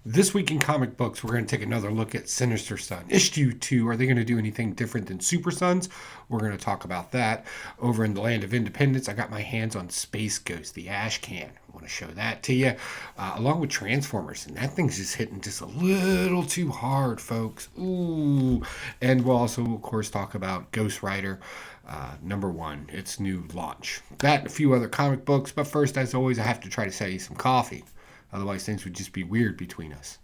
This week in comic books, we're going to take another look at Sinister Son. Issue 2, are they going to do anything different than Super Sons? We're going to talk about that. Over in the Land of Independence, I got my hands on Space Ghost, the Ash Can. I want to show that to you, along with Transformers. And that thing's just hitting just a little too hard, folks. Ooh. And we'll also, of course, talk about Ghost Rider. #1, its new launch. That and a few other comic books, but first, as always, I have to try to sell you some coffee. Otherwise, things would just be weird between us.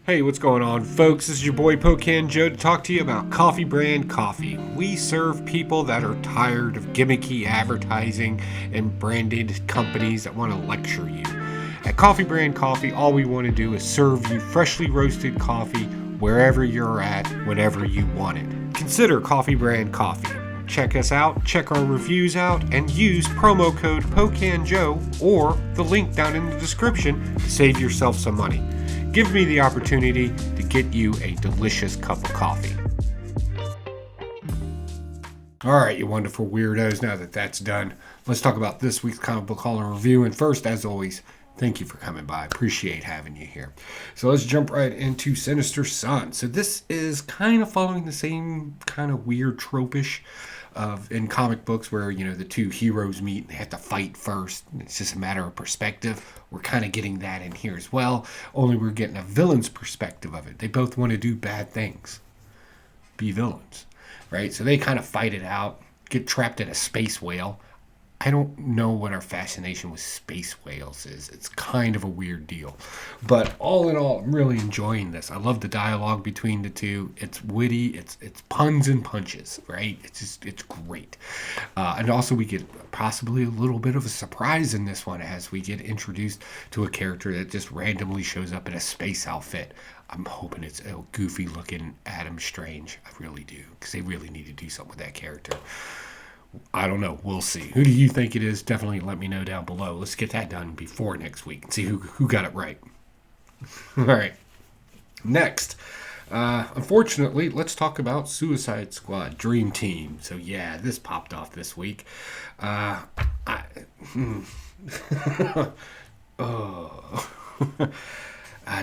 Hey, what's going on, folks? This is your boy Pocan Joe to talk to you about Coffee Brand Coffee. We serve people that are tired of gimmicky advertising and branded companies that want to lecture you. At Coffee Brand Coffee, all we want to do is serve you freshly roasted coffee wherever you're at, whenever you want it. Consider Coffee Brand Coffee. Check us out, check our reviews out, and use promo code POCANJOE or the link down in the description to save yourself some money. Give me the opportunity to get you a delicious cup of coffee. Alright, you wonderful weirdos, now that that's done, let's talk about this week's comic book haul and review. And first, as always, thank you for coming by. Appreciate having you here. So let's jump right into Sinister Son. So this is kind of following the same kind of weird trope-ish of in comic books where, you know, the two heroes meet and they have to fight first. It's just a matter of perspective. We're kind of getting that in here as well, only we're getting a villain's perspective of it. They both want to do bad things, be villains, right? So they kind of fight it out, get trapped in a space whale. I don't know what our fascination with space whales is. It's kind of a weird deal. But all in all, I'm really enjoying this. I love the dialogue between the two. It's witty. It's puns and punches, right? It's great. And also we get possibly a little bit of a surprise in this one as we get introduced to a character that just randomly shows up in a space outfit. I'm hoping it's a goofy looking Adam Strange. I really do, because they really need to do something with that character. I don't know. We'll see. Who do you think it is? Definitely let me know down below. Let's get that done before next week and see who got it right. All right. Next. Unfortunately, let's talk about Suicide Squad Dream Team. So, yeah, this popped off this week.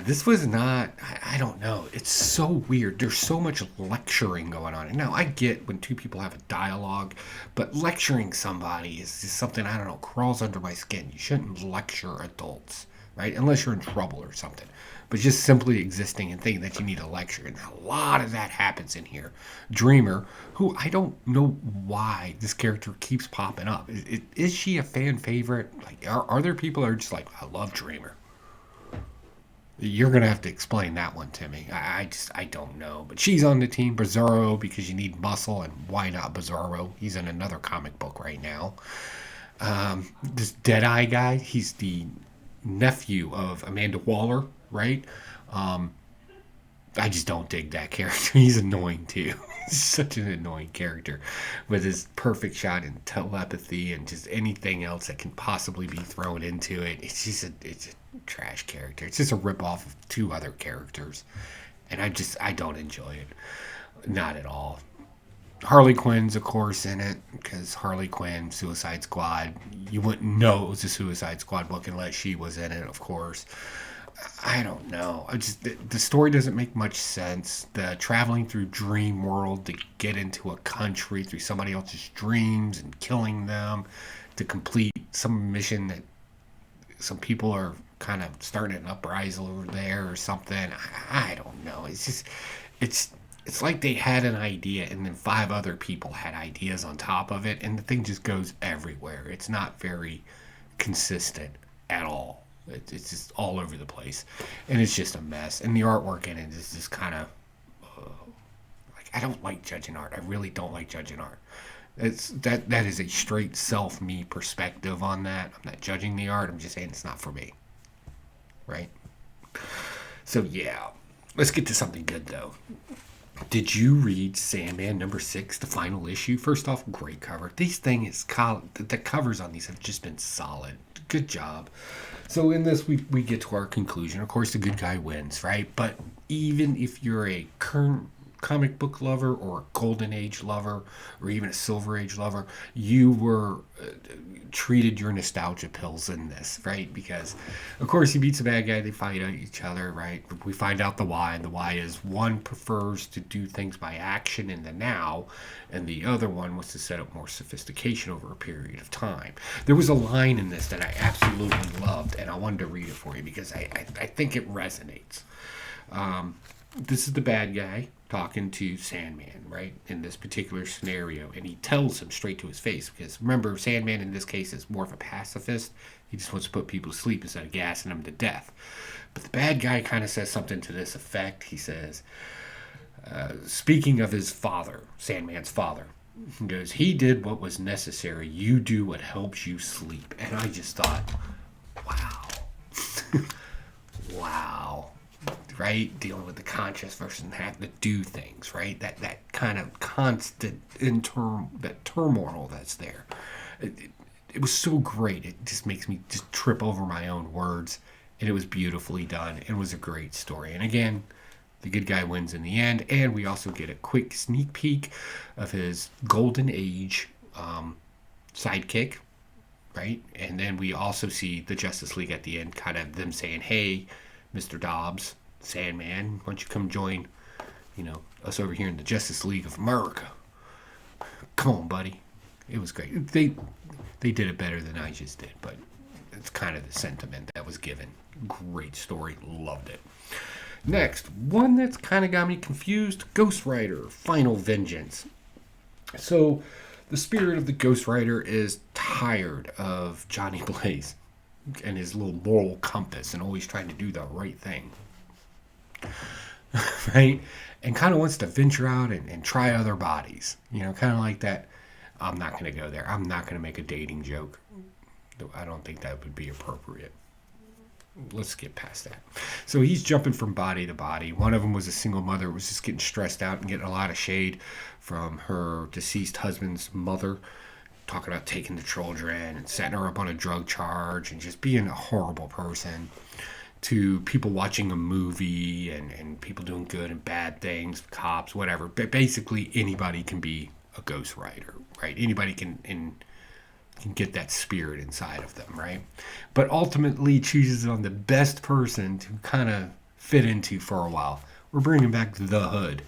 This was not, I don't know. It's so weird. There's so much lecturing going on. And now I get when two people have a dialogue, but lecturing somebody is just something, I don't know, crawls under my skin. You shouldn't lecture adults, right? Unless you're in trouble or something. But just simply existing and thinking that you need a lecture. And a lot of that happens in here. Dreamer, who I don't know why this character keeps popping up. Is she a fan favorite? Like, are there people that are just like, I love Dreamer? You're going to have to explain that one to me. I don't know. But she's on the team. Bizarro, because you need muscle, and why not Bizarro? He's in another comic book right now. This Deadeye guy, he's the nephew of Amanda Waller, right? I just don't dig that character. He's annoying, too. He's such an annoying character with his perfect shot and telepathy and just anything else that can possibly be thrown into it. It's a trash character. It's just a ripoff of two other characters. And I don't enjoy it. Not at all. Harley Quinn's, of course, in it, because Harley Quinn, Suicide Squad, you wouldn't know it was a Suicide Squad book unless she was in it, of course. I don't know. The story doesn't make much sense. The traveling through Dream World to get into a country through somebody else's dreams and killing them to complete some mission that some people are kind of starting an uprising over there or something. I don't know. It's like they had an idea and then 5 other people had ideas on top of it, and the thing just goes everywhere. It's not very consistent at all. It's just all over the place, and it's just a mess. And the artwork in it is just kind of like, I don't like judging art. I really don't like judging art. That is a straight me perspective on that. I'm not judging the art. I'm just saying it's not for me, right? So yeah, let's get to something good though. Did you read Sandman #6, the final issue? First off, great cover. The covers on these have just been solid. Good job. So in this, we get to our conclusion. Of course, the good guy wins, right? But even if you're a current comic book lover or a golden age lover or even a silver age lover, you were treated your nostalgia pills in this, right? Because of course he beats a bad guy, they fight each other, right? We find out the why, and the why is one prefers to do things by action in the now, and the other one wants to set up more sophistication over a period of time. There was a line in this that I absolutely loved, and I wanted to read it for you because I think it resonates. This is the bad guy talking to Sandman, right, in this particular scenario, and he tells him straight to his face, because remember, Sandman in this case is more of a pacifist. He just wants to put people to sleep instead of gassing them to death. But the bad guy kind of says something to this effect. He says, speaking of his father, Sandman's father, he goes, he did what was necessary. You do what helps you sleep. And I just thought, wow. Wow. Right? Dealing with the conscious versus having to do things, right? That kind of constant that turmoil that's there. It was so great. It just makes me just trip over my own words. And it was beautifully done. It was a great story. And again, the good guy wins in the end. And we also get a quick sneak peek of his golden age sidekick, right? And then we also see the Justice League at the end, kind of them saying, hey, Mr. Dobbs, Sandman, why don't you come join, us over here in the Justice League of America? Come on, buddy. It was great. They did it better than I just did, but it's kind of the sentiment that was given. Great story. Loved it. Next, one that's kind of got me confused, Ghost Rider, Final Vengeance. So, the spirit of the Ghost Rider is tired of Johnny Blaze and his little moral compass and always trying to do the right thing. Right? And kind of wants to venture out and try other bodies. Kind of like that. I'm not going to go there. I'm not going to make a dating joke. I don't think that would be appropriate. Let's get past that. So he's jumping from body to body. One of them was a single mother who was just getting stressed out and getting a lot of shade from her deceased husband's mother, talking about taking the children and setting her up on a drug charge and just being a horrible person, to people watching a movie and people doing good and bad things, cops, whatever. But basically anybody can be a Ghost Rider, right? Anybody can get that spirit inside of them, right? But ultimately chooses on the best person to kind of fit into for a while. We're bringing back the Hood.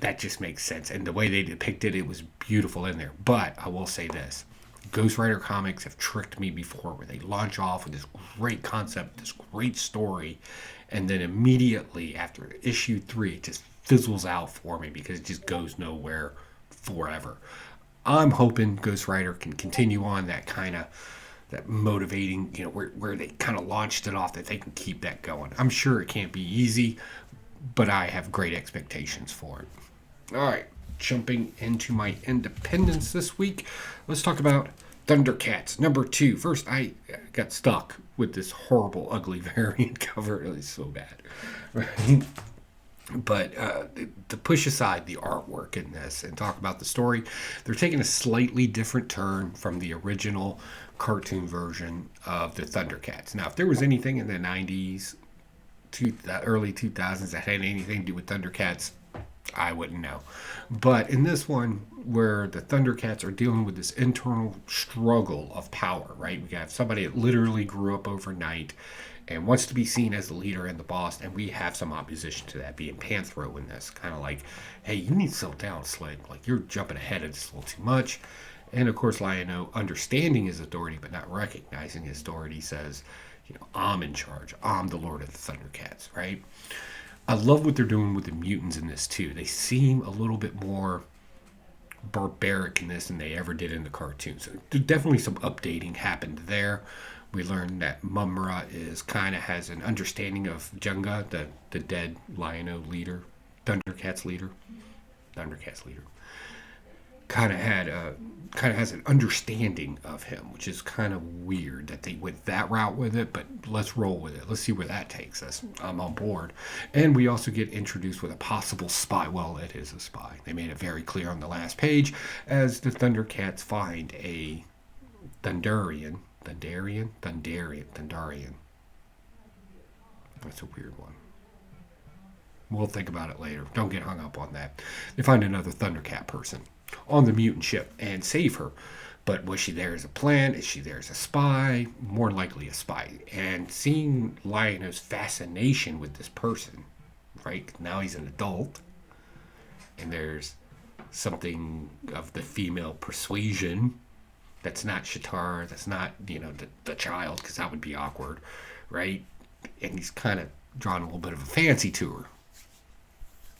That just makes sense. And the way they depicted it was beautiful in there. But I will say this. Ghost Rider comics have tricked me before, where they launch off with this great concept, this great story, and then immediately after issue 3, it just fizzles out for me because it just goes nowhere forever. I'm hoping Ghost Rider can continue on that kind of that motivating, where they kind of launched it off, that they can keep that going. I'm sure it can't be easy, but I have great expectations for it. All right, jumping into my independence this week, let's talk about Thundercats number 2. First, I got stuck with this horrible, ugly variant cover. It was so bad, right? But to push aside the artwork in this and talk about the story, they're taking a slightly different turn from the original cartoon version of the Thundercats. Now, if there was anything in the 90s, early 2000s that had anything to do with Thundercats, I wouldn't know. But in this one, where the Thundercats are dealing with this internal struggle of power, right? We have somebody that literally grew up overnight and wants to be seen as the leader and the boss, and we have some opposition to that, being Panthro in this. Kind of like, hey, you need to settle down, Slick. Like, you're jumping ahead of this a little too much. And of course, Lion-O, understanding his authority but not recognizing his authority, says, I'm in charge. I'm the Lord of the Thundercats, right? I love what they're doing with the mutants in this, too. They seem a little bit more barbaric in this than they ever did in the cartoons. So definitely some updating happened there. We learned that Mumra has an understanding of Junga, the dead Lion-O leader, Thundercats leader. Kind of has an understanding of him, which is kind of weird that they went that route with it, but let's roll with it. Let's see where that takes us. I'm on board. And we also get introduced with a possible spy. Well, it is a spy. They made it very clear on the last page as the Thundercats find a Thundarian. That's a weird one. We'll think about it later. Don't get hung up on that. They find another Thundercat person on the mutant ship and save her. But was she there as a plant? Is she there as a spy? More likely a spy. And seeing Lion-O's fascination with this person, right? Now he's an adult, and there's something of the female persuasion that's not Shatar, that's not, the child, because that would be awkward, right? And he's kind of drawn a little bit of a fancy to her.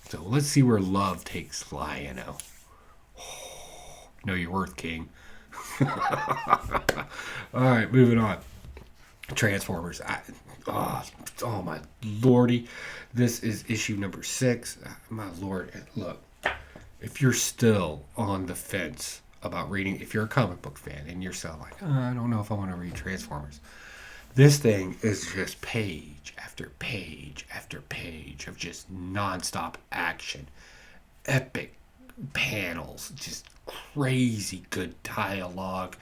So let's see where love takes Lion-O. Know your worth, King. All right, moving on. Transformers. Oh my lordy. This is issue number 6. My lord. Look, if you're still on the fence about reading, if you're a comic book fan and you're still like, I don't know if I want to read Transformers, this thing is just page after page after page of just nonstop action. Epic panels, just crazy good dialogue,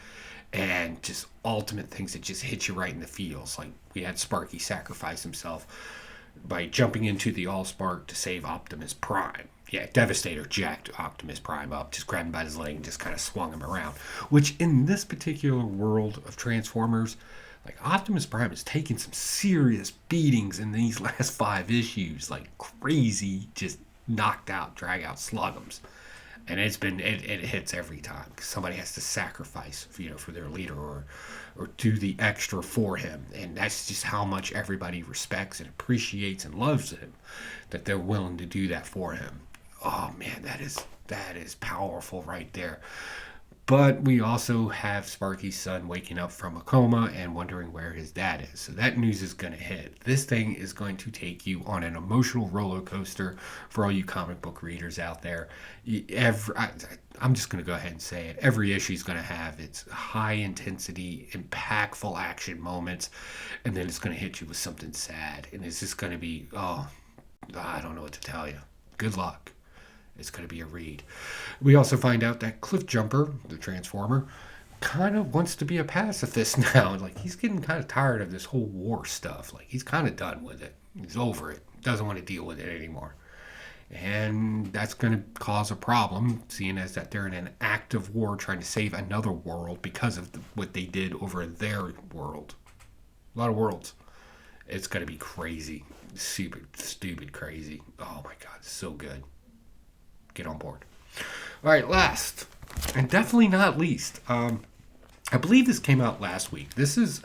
and just ultimate things that just hit you right in the feels. Like we had Sparky sacrifice himself by jumping into the Allspark to save Optimus Prime. Yeah, Devastator jacked Optimus Prime up, just grabbed him by his leg and just kind of swung him around. Which in this particular world of Transformers, like Optimus Prime is taking some serious beatings in these last 5 issues, like crazy, just knocked out, drag out slugums. And it hits every time because somebody has to sacrifice, for their leader or do the extra for him, and that's just how much everybody respects and appreciates and loves him, that they're willing to do that for him. Oh man, that is powerful right there. But we also have Sparky's son waking up from a coma and wondering where his dad is. So that news is going to hit. This thing is going to take you on an emotional roller coaster for all you comic book readers out there. I'm just going to go ahead and say it. Every issue is going to have its high intensity, impactful action moments, and then it's going to hit you with something sad. And it's just going to be, I don't know what to tell you. Good luck. It's going to be a read. We also find out that Cliffjumper, the Transformer, kind of wants to be a pacifist now. Like, he's getting kind of tired of this whole war stuff. Like, he's kind of done with it. He's over it. Doesn't want to deal with it anymore. And that's going to cause a problem, seeing as that they're in an active war trying to save another world because of what they did over their world. A lot of worlds. It's going to be crazy. Super stupid crazy. Oh my God, it's so good. Get on board. All right, last and definitely not least, I believe this came out last week. This is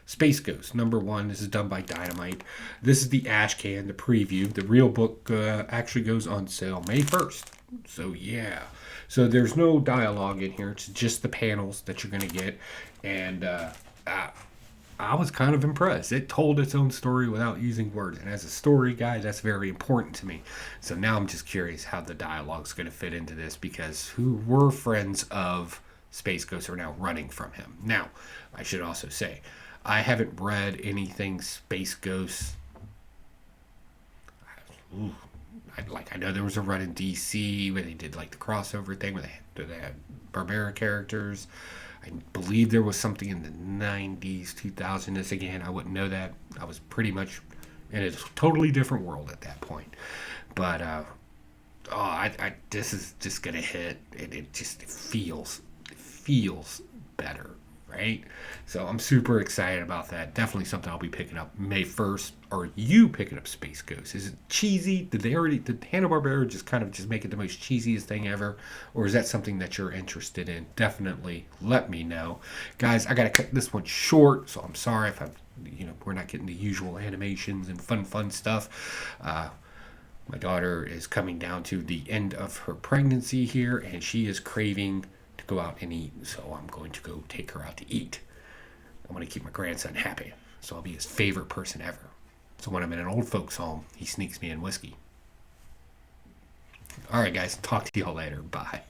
Space Ghost #1. This is done by Dynamite. This is the Ash Can, the preview. The real book actually goes on sale May 1st. So yeah, so there's no dialogue in here. It's just the panels that you're gonna get, and I was kind of impressed. It told its own story without using words. And as a story guy, that's very important to me. So now I'm just curious how the dialogue's going to fit into this, because who were friends of Space Ghost are now running from him. Now, I should also say, I haven't read anything Space Ghost. I know there was a run in DC where they did like the crossover thing where they had Barbara characters. I believe there was something in the 90s, 2000s. Again, I wouldn't know that. I was pretty much in a totally different world at that point. But, this is just going to hit, and it feels better, right? So I'm super excited about that. Definitely something I'll be picking up May 1st. Are you picking up Space Ghost? Is it cheesy? Did Hanna-Barbera just make it the most cheesiest thing ever? Or is that something that you're interested in? Definitely let me know. Guys, I got to cut this one short, so I'm sorry if we're not getting the usual animations and fun stuff. My daughter is coming down to the end of her pregnancy here, and she is craving to go out and eat, so I'm going to go take her out to eat. I want to keep my grandson happy, so I'll be his favorite person ever. So when I'm in an old folks home, he sneaks me in whiskey. All right, guys, talk to y'all later. Bye.